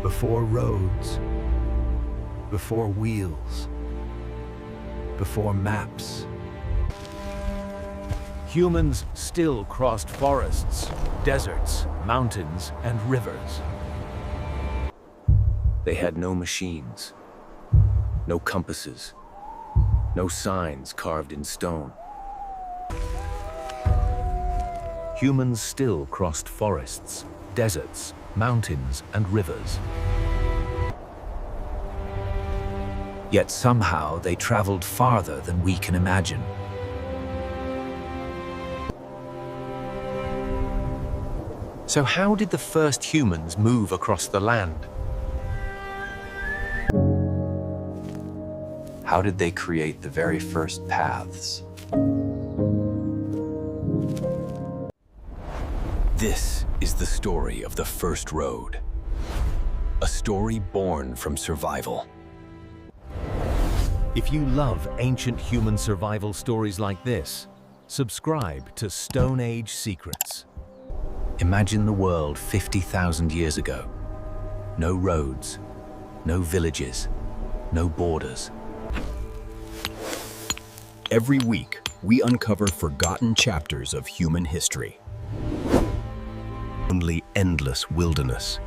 Before roads, before wheels, before maps, humans still crossed forests, deserts, mountains, and rivers. They had no machines, no compasses, no signs carved in stone. Humans still crossed forests, deserts, mountains, and rivers. Yet somehow they traveled farther than we can imagine. So how did the first humans move across the land? How did they create the very first paths? This is the story of the first road. A story born from survival. If you love ancient human survival stories like this, subscribe to Stone Age Secrets. Imagine the world 50,000 years ago. No roads, no villages, no borders. Every week, we uncover forgotten chapters of human history. Only endless wilderness.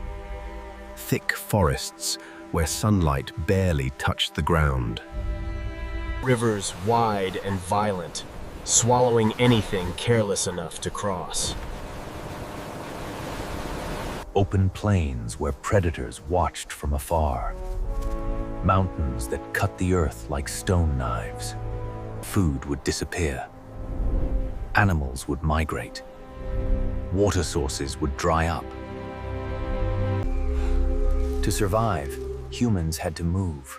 Thick forests where sunlight barely touched the ground. Rivers wide and violent, swallowing anything careless enough to cross. Open plains where predators watched from afar. Mountains that cut the earth like stone knives. Food would disappear. Animals would migrate. Water sources would dry up. To survive, humans had to move.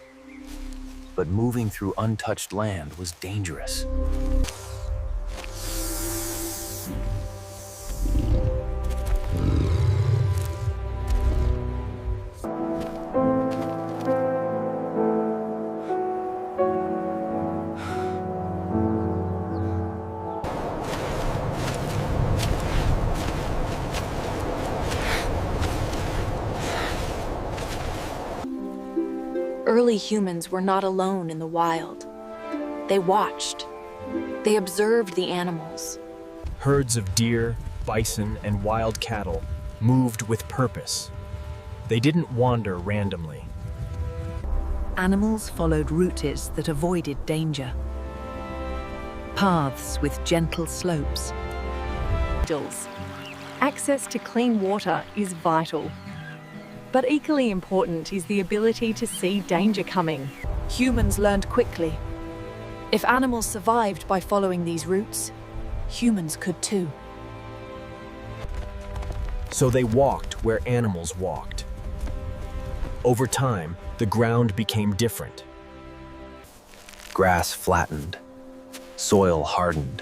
But moving through untouched land was dangerous. Early humans were not alone in the wild. They watched. They observed the animals. Herds of deer, bison, and wild cattle moved with purpose. They didn't wander randomly. Animals followed routes that avoided danger. Paths with gentle slopes. Access to clean water is vital. But equally important is the ability to see danger coming. Humans learned quickly. If animals survived by following these routes, humans could too. So they walked where animals walked. Over time, the ground became different. Grass flattened. Soil hardened.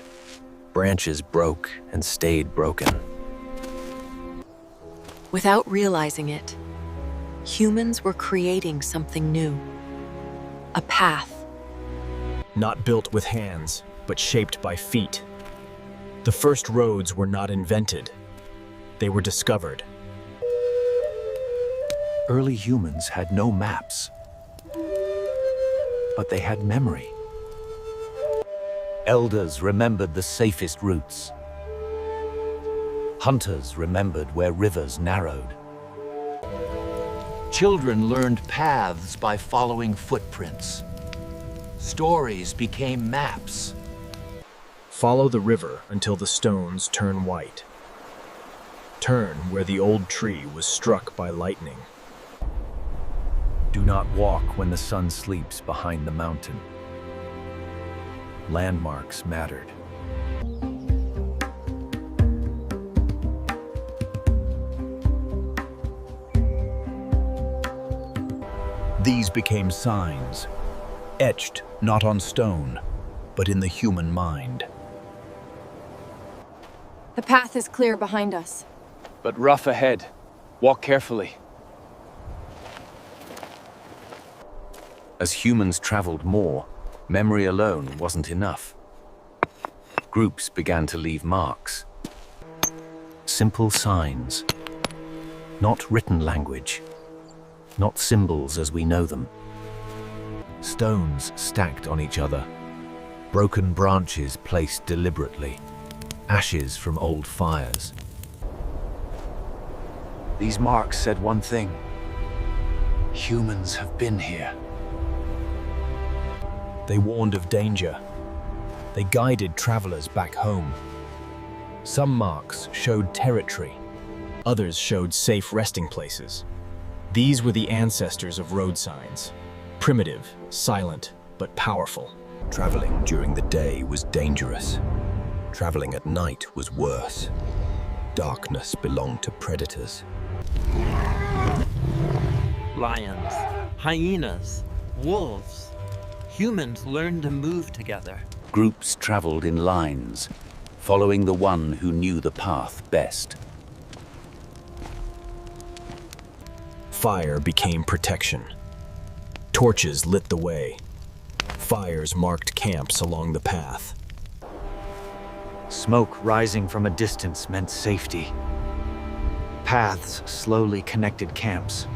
Branches broke and stayed broken. Without realizing it, humans were creating something new. A path. Not built with hands, but shaped by feet. The first roads were not invented. They were discovered. Early humans had no maps, but they had memory. Elders remembered the safest routes. Hunters remembered where rivers narrowed. Children learned paths by following footprints. Stories became maps. Follow the river until the stones turn white. Turn where the old tree was struck by lightning. Do not walk when the sun sleeps behind the mountain. Landmarks mattered. These became signs, etched not on stone, but in the human mind. The path is clear behind us. But rough ahead. Walk carefully. As humans traveled more, memory alone wasn't enough. Groups began to leave marks. Simple signs, not written language, not symbols as we know them. Stones stacked on each other, broken branches placed deliberately, ashes from old fires. These marks said one thing: humans have been here. They warned of danger. They guided travelers back home. Some marks showed territory. Others showed safe resting places. These were the ancestors of road signs. Primitive, silent, but powerful. Traveling during the day was dangerous. Traveling at night was worse. Darkness belonged to predators. Lions, hyenas, wolves. Humans learned to move together. Groups traveled in lines, following the one who knew the path best. Fire became protection. Torches lit the way. Fires marked camps along the path. Smoke rising from a distance meant safety. Paths slowly connected camps.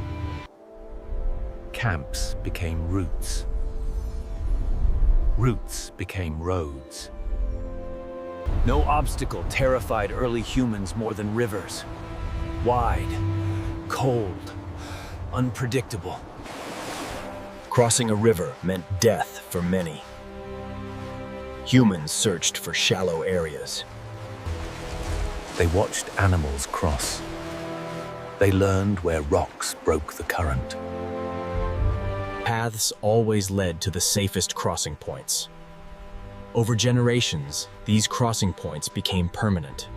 Camps became routes. Routes became roads. No obstacle terrified early humans more than rivers. Wide, cold, unpredictable. Crossing a river meant death for many. Humans searched for shallow areas. They watched animals cross. They learned where rocks broke the current. Paths always led to the safest crossing points. Over generations, these crossing points became permanent.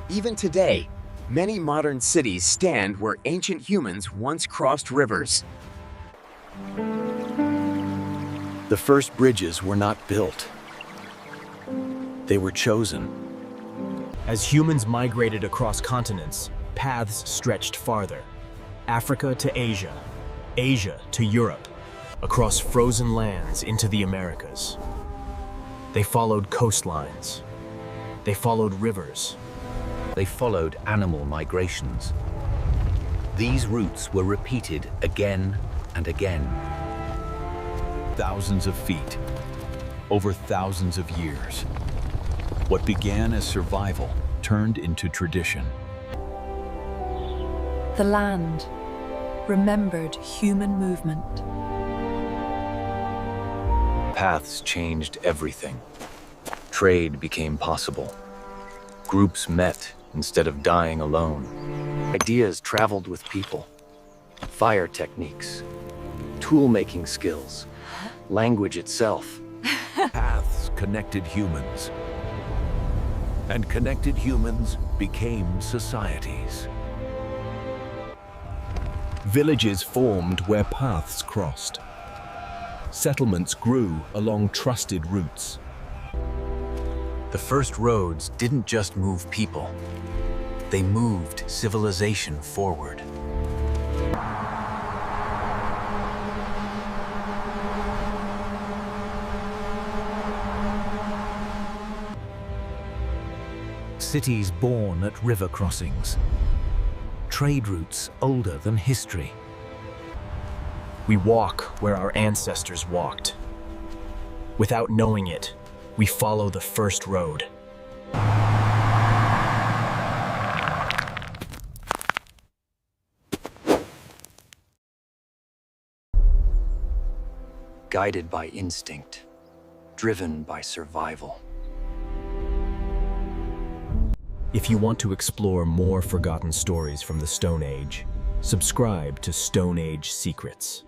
Even today, many modern cities stand where ancient humans once crossed rivers. The first bridges were not built. They were chosen. As humans migrated across continents, paths stretched farther. Africa to Asia, Asia to Europe, across frozen lands into the Americas. They followed coastlines. They followed rivers. They followed animal migrations. These routes were repeated again and again. Thousands of feet, over thousands of years. What began as survival turned into tradition. The land remembered human movement. Paths changed everything. Trade became possible. Groups met instead of dying alone. Ideas traveled with people. Fire techniques, tool-making skills, language itself. Paths connected humans. And connected humans became societies. Villages formed where paths crossed. Settlements grew along trusted routes. The first roads didn't just move people. They moved civilization forward. Cities born at river crossings. Trade routes older than history. We walk where our ancestors walked. Without knowing it, we follow the first road. Guided by instinct, driven by survival. If you want to explore more forgotten stories from the Stone Age, subscribe to Stone Age Secrets.